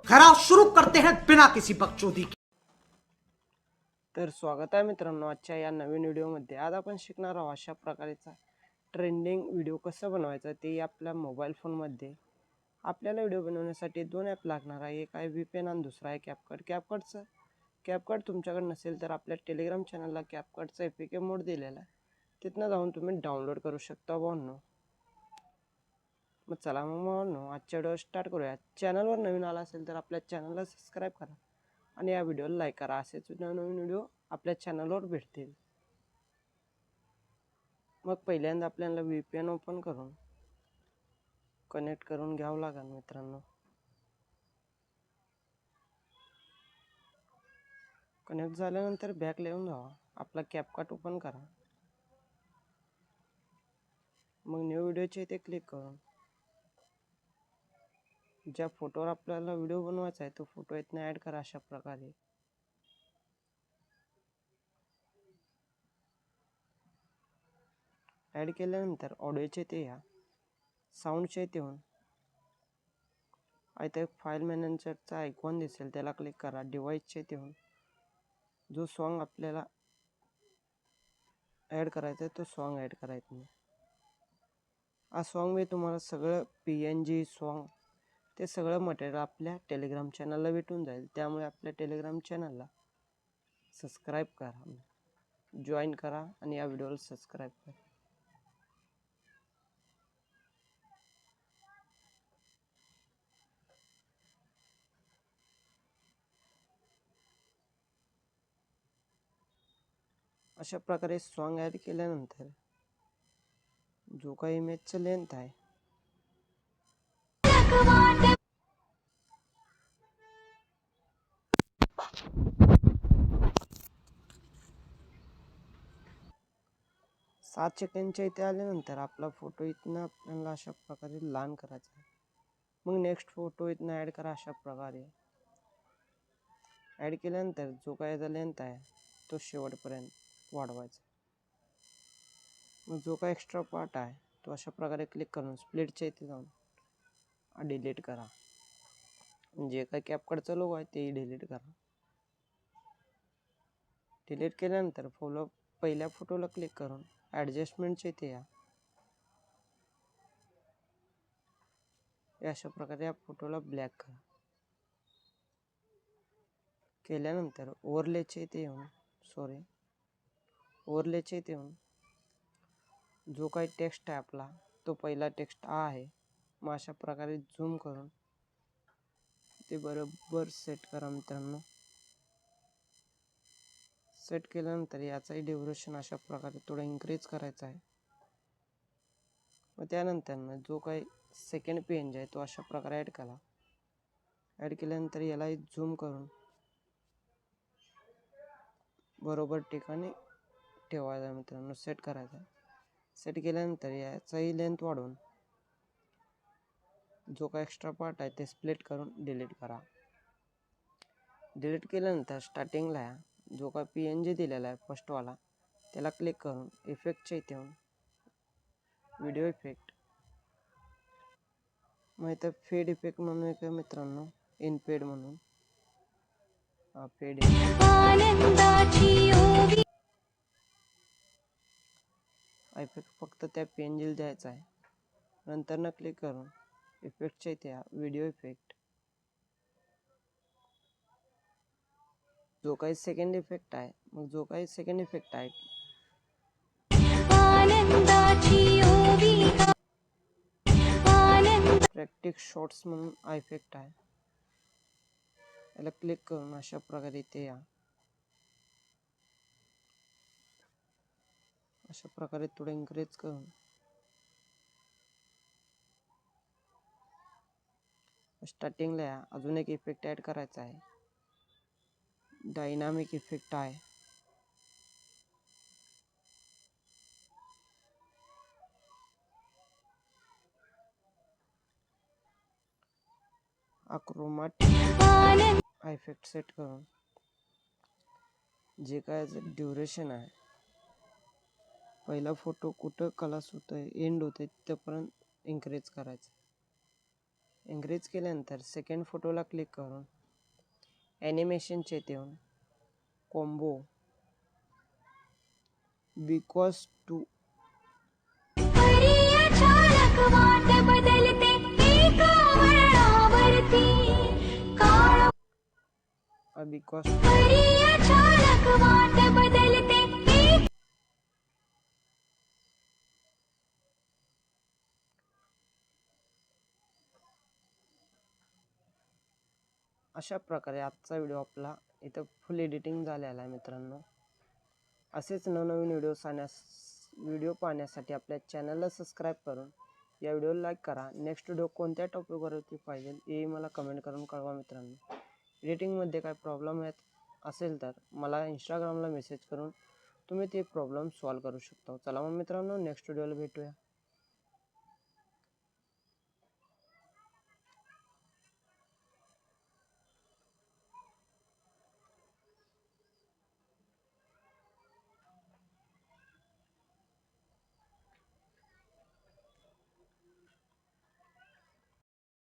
खरा शुरू करते हैं बिना किसी बकचोदी के। तर स्वागत आहे मित्रांनो आजच्या या नवीन व्हिडिओमध्ये। आज आपण शिकणार आहोत अशा प्रकारचा ट्रेंडिंग व्हिडिओ कसा बनवायचा ते आपल्या मोबाईल फोनमध्ये। आपल्याला व्हिडिओ बनवण्यासाठी दोन ॲप लागणार आहे, एक आहे VPN आणि दुसरा आहे CapCut। CapCut तुमच्याकडे नसेल तर आपल्या टेलिग्राम चॅनलला CapCutचा APK मोड दिलेला आहे, तिथनं जाऊन तुम्ही डाउनलोड करू शकता भावांनो। मग चला भावांनो आजच्या व्हिडिओ स्टार्ट करूया। चॅनलवर नवीन आला असेल तर आपल्या चॅनलला सबस्क्राईब करा आणि या व्हिडिओला लाईक करा, असेच नवीन व्हिडिओ आपल्या चॅनलवर भेटतील। मग पहिल्यांदा आपल्याला VPN ओपन करून कनेक्ट करून घ्यावं लागेल मित्रांनो। कनेक्ट झाल्यानंतर बॅक येऊन जावा, आपला CapCut ओपन करा। मग न्यू व्हिडिओच्या इथे क्लिक करून ज्या फोटोवर आपल्याला व्हिडिओ बनवायचा आहे तो फोटो इथनं ॲड करा अशा प्रकारे। ॲड केल्यानंतर ऑडिओचे इथे या, साऊंडचे इथे येऊन इथे फाईल मॅनेजरचा आयकॉन दिसेल त्याला क्लिक करा। डिव्हाइसचे इथे येऊन जो सॉन्ग आपल्याला ॲड करायचा आहे तो सॉन्ग ॲड करायचा नाही। हा सॉन्ग मी तुम्हाला सगळं PNG सॉन्ग ते सगळं मटेरियल आपल्या टेलिग्राम चॅनलला भेटून जाईल, त्यामुळे आपल्या टेलिग्राम चॅनलला सबस्क्राईब करा, जॉईन करा आणि या व्हिडिओला सबस्क्राईब करा। अशा प्रकारे सॉन्ग ॲड केल्यानंतर जो काही इमेजचा लेंथ आहे सात सेकंडच्या इथे आल्यानंतर आपला फोटो इथनं आपल्याला अशा प्रकारे लहान करायचा आहे। मग नेक्स्ट फोटो इथनं ॲड करा अशा प्रकारे। ॲड केल्यानंतर जो काय याचा लेंथ आहे तो शेवटपर्यंत वाढवायचा। मग जो काय एक्स्ट्रा पार्ट आहे तो अशा प्रकारे क्लिक करून स्प्लिटच्या इथे जाऊन डिलीट करा। जे काय CapCutचा लोगो आहे ते डिलीट करा। डिलीट केल्यानंतर पहिल्या फोटोला क्लिक करून ॲडजस्टमेंटच्या इथे या, अशा प्रकारे या फोटोला ब्लॅक करा। केल्यानंतर ओव्हरलेच्या इथे येऊन जो काही टेक्स्ट आहे आपला तो पहिला टेक्स्ट आहे, मग अशा प्रकारे झूम करून ते बरोबर सेट करा मित्रांनो। सेट केल्यानंतर याचाही ड्युरेशन अशा प्रकारे थोडं इन्क्रीज करायचा आहे। मग त्यानंतर जो काही सेकंड PNG आहे तो अशा प्रकारे ॲड करा। ॲड केल्यानंतर यालाही झूम करून बरोबर ठिकाणी ठेवायचा मित्रांनो, सेट करायचा। सेट केल्यानंतर याचाही लेंथ वाढवून जो काही एक्स्ट्रा पार्ट आहे ते स्प्लिट करून डिलीट करा। डिलीट केल्यानंतर स्टार्टिंगला जो काही PNG दिलेला आहे फर्स्टवाला त्याला क्लिक करून इफेक्टच्या इथे येऊन व्हिडिओ इफेक्ट, मग इथं फेड इफेक्ट म्हणून एक मित्रांनो, इनफेड म्हणून फेड इफेक्ट फक्त त्या PNG द्यायचा आहे। नंतर क्लिक करून इफेक्टच्या इथे या, व्हिडिओ इफेक्ट, जो काही सेकंड इफेक्ट आहे प्रॅक्टिस शॉर्ट्स म्हणून हा इफेक्ट आहे, याला क्लिक करून अशा प्रकारे इथे या, अशा प्रकारे थोडं इन्क्रीज करून स्टार्टिंगला अजून एक इफेक्ट ॲड करायचा आहे, डायनामिक इफेक्ट आहे। क्रोमॅटिक इफेक्ट सेट करून जे काय ड्युरेशन आहे, पहिला फोटो कुठं कलास होतोय एंड होतोय तिथपर्यंत इन्क्रीज करायचं। इंग्रेज केल्यानंतर सेकंड फोटोला क्लिक करून ॲनिमेशनचे येऊन कॉम्बो बिकॉज टू बिकॉज अशा प्रकारे आजचा व्हिडिओ आपला इथं फुल एडिटिंग झालेला आहे मित्रांनो. असेच नवनवीन व्हिडिओ पाहण्यासाठी आपल्या चॅनलला सबस्क्राईब करून या व्हिडिओला लाईक करा. नेक्स्ट व्हिडिओ कोणत्या टॉपिकवरती पाहिजे हे मला कमेंट करून कळवा मित्रांनो. एडिटिंगमध्ये काय प्रॉब्लेम येत असेल तर मला इंस्टाग्रामला मेसेज करून तुम्ही ते प्रॉब्लेम सॉल्व करू शकता. चला मग मित्रांनो, नेक्स्ट व्हिडिओला भेटूया.